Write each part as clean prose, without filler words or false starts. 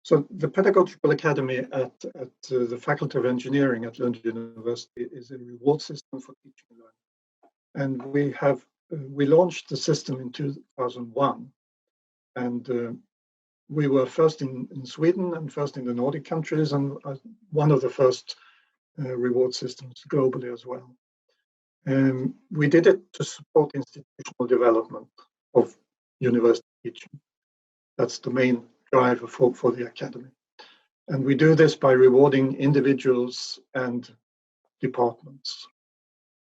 So the Pedagogical Academy at the Faculty of Engineering at Lund University is a reward system for teaching and learning. And we launched the system in 2001. And we were first in Sweden and first in the Nordic countries, and one of the first reward systems globally as well. We did it to support institutional development of university teaching. That's the main driver for the academy. And we do this by rewarding individuals and departments.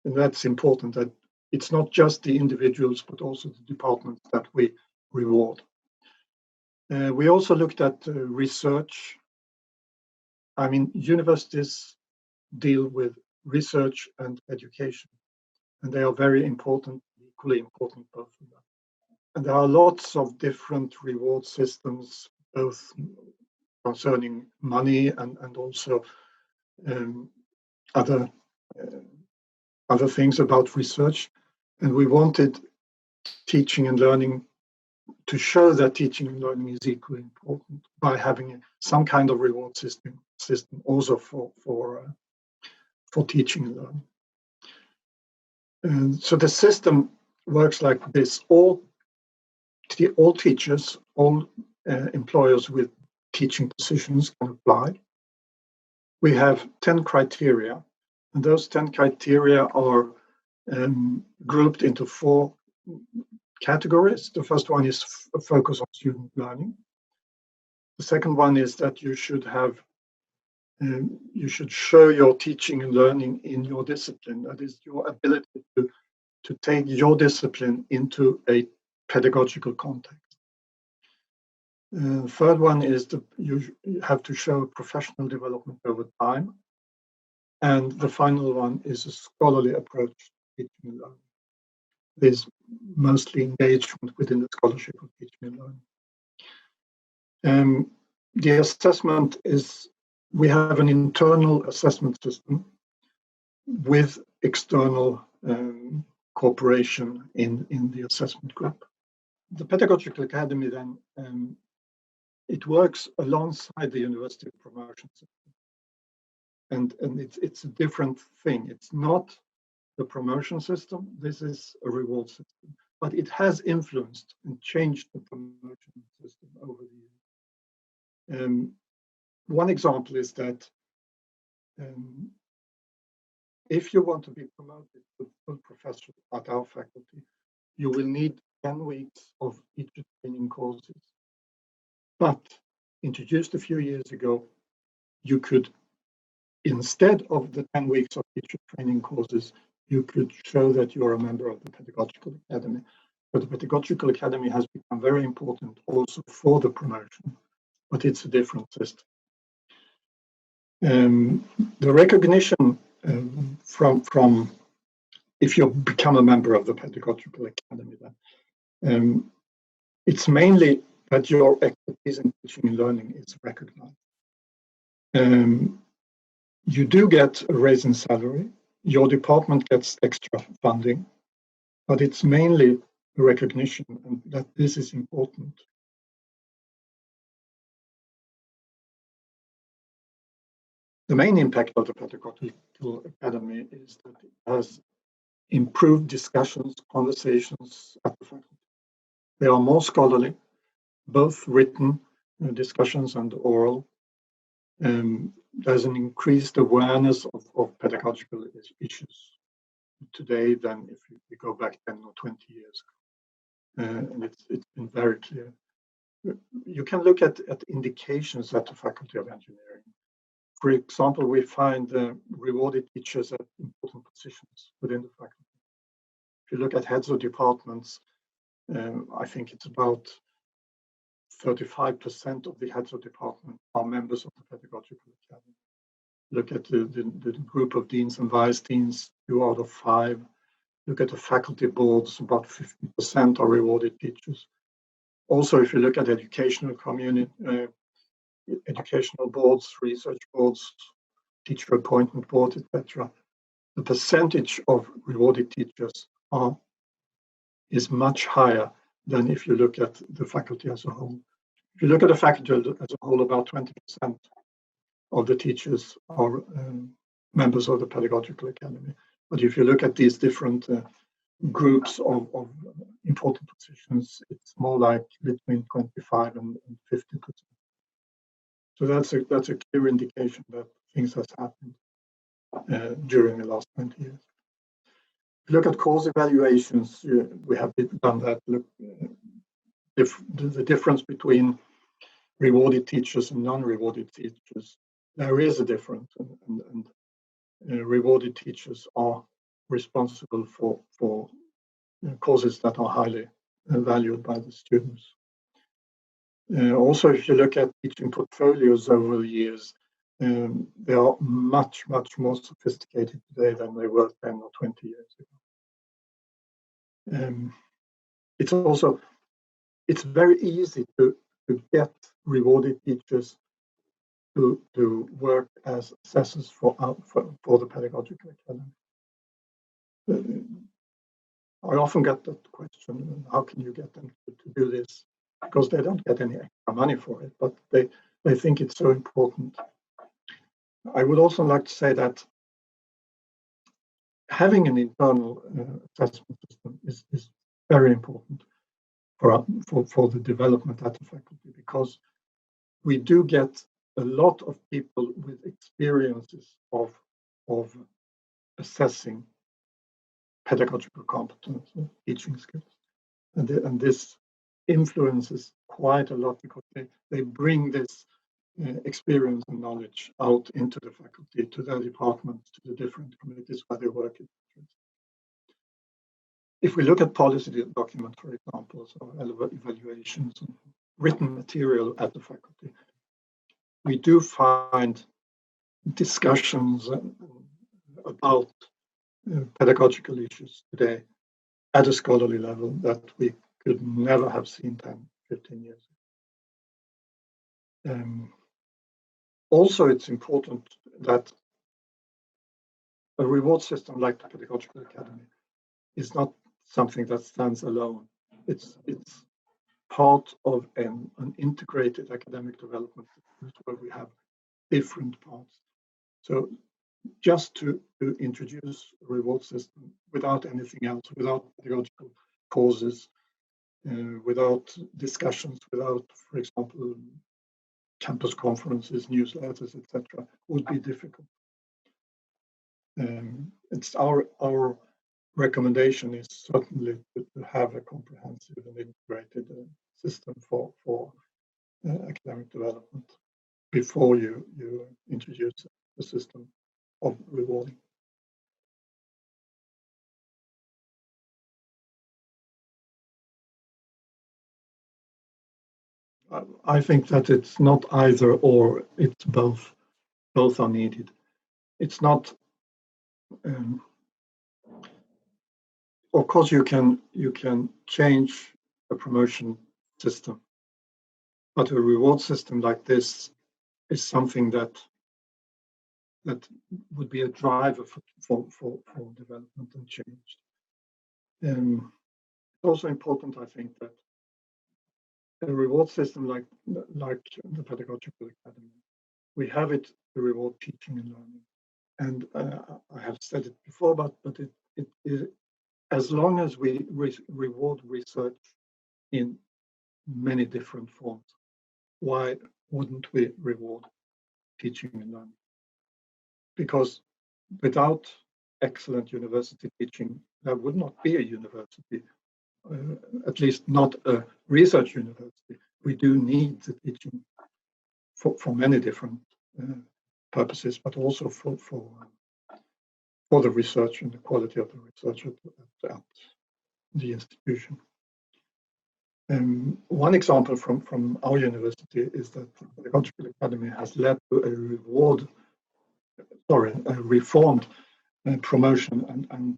And that's important, that it's not just the individuals, but also the departments that we reward. We also looked at research. I mean, universities deal with research and education, and they are very important, equally important, both of them. And there are lots of different reward systems, both concerning money and also other things about research. And we wanted teaching and learning to show that teaching and learning is equally important by having some kind of reward system also for teaching and learning. And so the system works like this: all teachers, all employers with teaching positions can apply. We have 10 criteria, and those 10 criteria are grouped into 4 categories. The first one is a focus on student learning. The second one is that you should show your teaching and learning in your discipline. That is your ability to take your discipline into a pedagogical context. The third one is that you have to show professional development over time. And the final one is a scholarly approach to teaching and learning. There's mostly engagement within the scholarship of teaching and learning. The assessment is, we have an internal assessment system with external cooperation in the assessment group. The Pedagogical Academy then, it works alongside the university promotion system. And it's a different thing. It's not the promotion system. This is a reward system, but it has influenced and changed the promotion system over the years. One example is that if you want to be promoted to full professor at our faculty, you will need 10 weeks of teacher training courses. But introduced a few years ago, you could, instead of the 10 weeks of teacher training courses, you could show that you are a member of the Pedagogical Academy. But the Pedagogical Academy has become very important also for the promotion, but it's a different system. The recognition from if you become a member of the Pedagogical Academy, then it's mainly that your expertise in teaching and learning is recognized. You do get a raise in salary. Your department gets extra funding, but it's mainly a recognition and that this is important. The main impact of the Pedagogical Academy is that it has improved discussions, conversations at the faculty. They are more scholarly, both written discussions and oral. There's an increased awareness of pedagogical issues today than if you go back 10 or 20 years ago. And it's been very clear. You can look at indications at the Faculty of Engineering. For example, we find rewarded teachers at important positions within the faculty. If you look at heads of departments, I think it's about 35% of the heads of department are members of the Pedagogical Academy. Look at the group of deans and vice deans, 2 out of 5. Look at the faculty boards, about 50% are rewarded teachers. Also, if you look at educational community, educational boards, research boards, teacher appointment board, etc., the percentage of rewarded teachers is much higher than if you look at the faculty as a whole. If you look at the faculty as a whole, about 20% of the teachers are members of the Pedagogical Academy. But if you look at these different groups of important positions, it's more like between 25 and 50%. So that's a clear indication that things has happened during the last 20 years. If you look at course evaluations, we have done that. Look, the difference between rewarded teachers and non-rewarded teachers, there is a difference, and rewarded teachers are responsible for courses that are highly valued by the students. Also, if you look at teaching portfolios over the years, they are much more sophisticated today than they were 10 or 20 years ago. It's very easy to get rewarded teachers to work as assessors for the Pedagogical Academy. I often get that question, how can you get them to do this? Because they don't get any extra money for it, but they think it's so important. I would also like to say that having an internal assessment system is very important for the development at the faculty, because we do get a lot of people with experiences of assessing pedagogical competence, teaching skills, and this influences quite a lot, because they bring this experience and knowledge out into the faculty, to their departments, to the different communities where they work. If we look at policy documents, for example, so evaluations and written material at the faculty, we do find discussions about pedagogical issues today at a scholarly level that we could never have seen 10, 15 years ago. Also, it's important that a reward system like the Pedagogical Academy is not something that stands alone. It's part of an integrated academic development where we have different parts. So just to introduce a reward system without anything else, without pedagogical courses, without discussions, without, for example, campus conferences, newsletters, etc., would be difficult. It's our recommendation is certainly to have a comprehensive and integrated system for academic development before you introduce a system of rewarding. I think that it's not either or, it's both. Both are needed. It's not, of course, you can change a promotion system, but a reward system like this is something that would be a driver for development and change. It's also important, I think, that a reward system like the Pedagogical Academy, we have it to reward teaching and learning. And I have said it before, but it is, as long as we reward research in many different forms, why wouldn't we reward teaching and learning? Because without excellent university teaching, there would not be a university, at least not a research university. We do need the teaching for many different purposes, but also for the research and the quality of the research at the institution. One example from our university is that the Pedagogical Academy has led to a reformed promotion and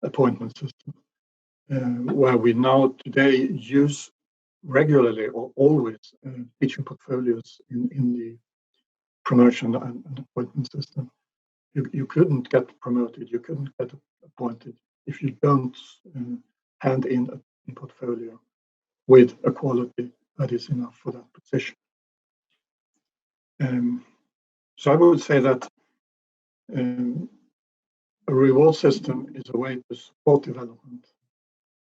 appointment system, where we now today use regularly or always teaching portfolios in the promotion and appointment system. You couldn't get promoted, you couldn't get appointed if you don't hand in a portfolio with a quality that is enough for that position. So I would say that a reward system is a way to support development,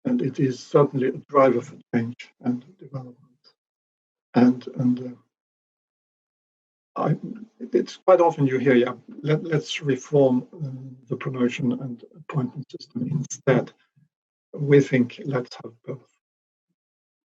and it is certainly a driver for change and development. It's quite often you hear, let's reform the promotion and appointment system instead. We think let's have both.